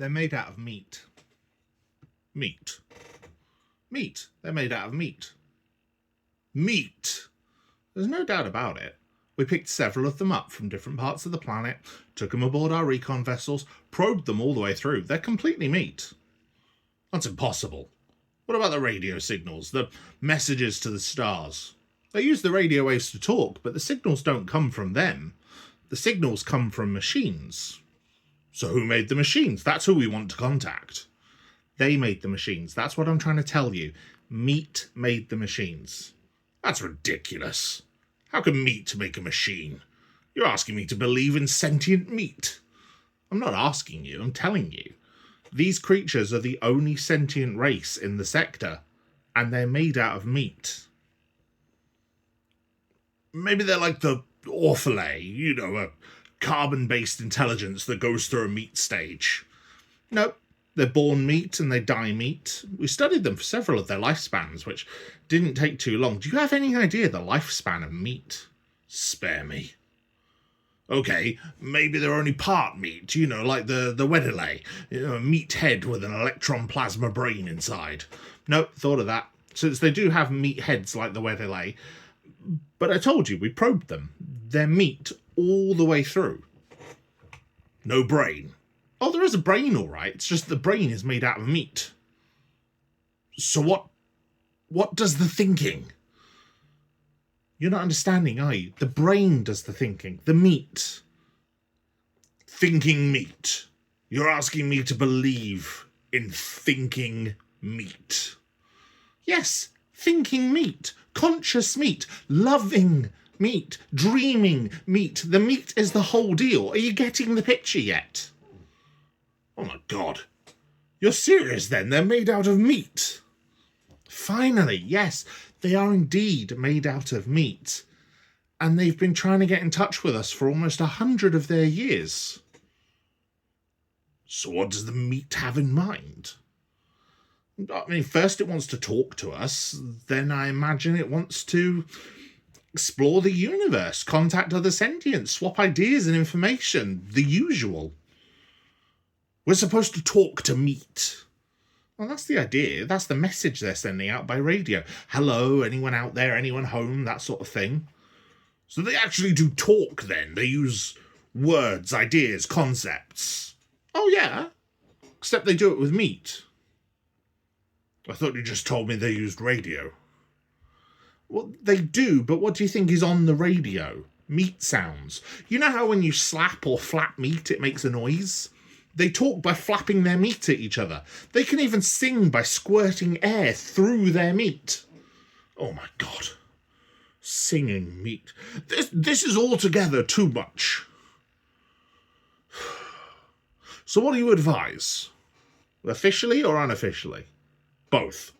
They're made out of meat. Meat. Meat. They're made out of meat. Meat. There's no doubt about it. We picked several of them up from different parts of the planet, took them aboard our recon vessels, probed them all the way through. They're completely meat. That's impossible. What about the radio signals, the messages to the stars? They use the radio waves to talk, but the signals don't come from them. The signals come from machines. So who made the machines? That's who we want to contact. They made the machines. That's what I'm trying to tell you. Meat made the machines. That's ridiculous. How can meat make a machine? You're asking me to believe in sentient meat. I'm not asking you, I'm telling you. These creatures are the only sentient race in the sector, and they're made out of meat. Maybe they're like the Orphalay, a carbon-based intelligence that goes through a meat stage. Nope. They're born meat and they die meat. We studied them for several of their lifespans, which didn't take too long. Do you have any idea the lifespan of meat? Spare me. Okay, maybe they're only part meat, like the Weddelay, a meat head with an electron plasma brain inside. Nope, thought of that. Since they do have meat heads like the Weddelay. But I told you, we probed them. They're meat all the way through. No brain. Oh, there is a brain, all right. It's just the brain is made out of meat. So what does the thinking? You're not understanding, are you? The brain does the thinking. The meat. Thinking meat. You're asking me to believe in thinking meat. Yes, thinking meat. Conscious meat. Loving meat. Dreaming meat. The meat is the whole deal. Are you getting the picture yet? Oh my God. You're serious then? They're made out of meat. Finally, yes, they are indeed made out of meat. And they've been trying to get in touch with us for almost 100 of their years. So what does the meat have in mind? I mean, first it wants to talk to us. Then I imagine it wants to explore the universe, contact other sentients, swap ideas and information. The usual. We're supposed to talk to meat. Well, that's the idea. That's the message they're sending out by radio. Hello, anyone out there, anyone home, that sort of thing. So they actually do talk then. They use words, ideas, concepts. Oh, yeah. Except they do it with meat. I thought you just told me they used radio. Well, they do, but what do you think is on the radio? Meat sounds. You know how when you slap or flap meat, it makes a noise? They talk by flapping their meat at each other. They can even sing by squirting air through their meat. Oh my God. Singing meat. This is altogether too much. So what do you advise? Officially or unofficially? Both.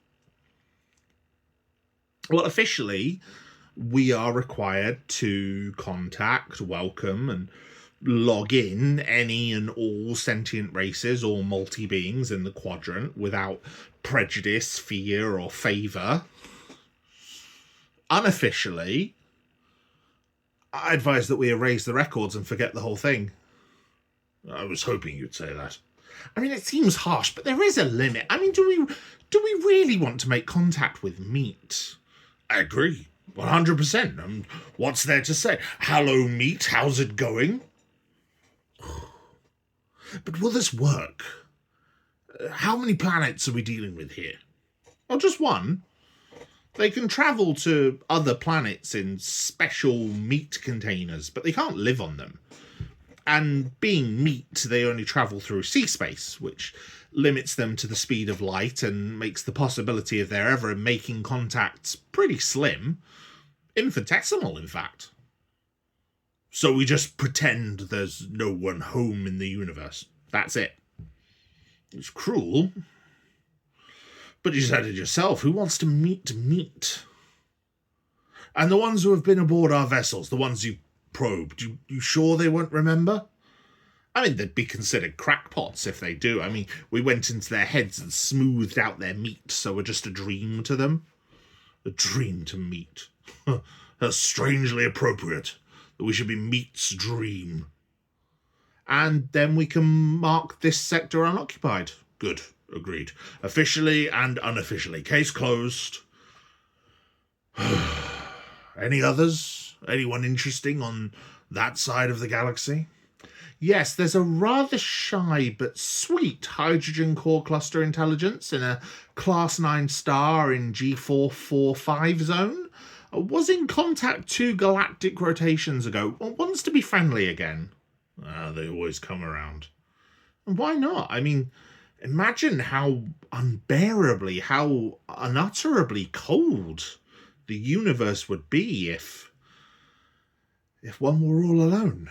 Well, officially, we are required to contact, welcome, and log in any and all sentient races or multi-beings in the quadrant without prejudice, fear, or favour. Unofficially, I advise that we erase the records and forget the whole thing. I was hoping you'd say that. I mean, it seems harsh, but there is a limit. I mean, do we really want to make contact with meat? I agree, 100%. What's there to say? Hello, meat, how's it going? But will this work? How many planets are we dealing with here? Oh, just one. They can travel to other planets in special meat containers, but they can't live on them. And being meat, they only travel through sea space, which limits them to the speed of light and makes the possibility of their ever making contacts pretty slim. Infinitesimal, in fact. So we just pretend there's no one home in the universe. That's it. It's cruel. But you said it yourself. Who wants to meet meat? And the ones who have been aboard our vessels, the ones you probed, you sure they won't remember? I mean, they'd be considered crackpots if they do. I mean, we went into their heads and smoothed out their meat, so we're just a dream to them. A dream to meat. That's strangely appropriate. That we should be meat's dream. and then we can mark this sector unoccupied. Good. Agreed. Officially and unofficially. Case closed. Any others? Anyone interesting on that side of the galaxy? Yes, there's a rather shy but sweet hydrogen core cluster intelligence in a Class 9 star in G445 zone. Was in contact 2 galactic rotations ago. Wants to be friendly again. They always come around. And why not? I mean, imagine how unbearably, how unutterably cold the universe would be if one were all alone.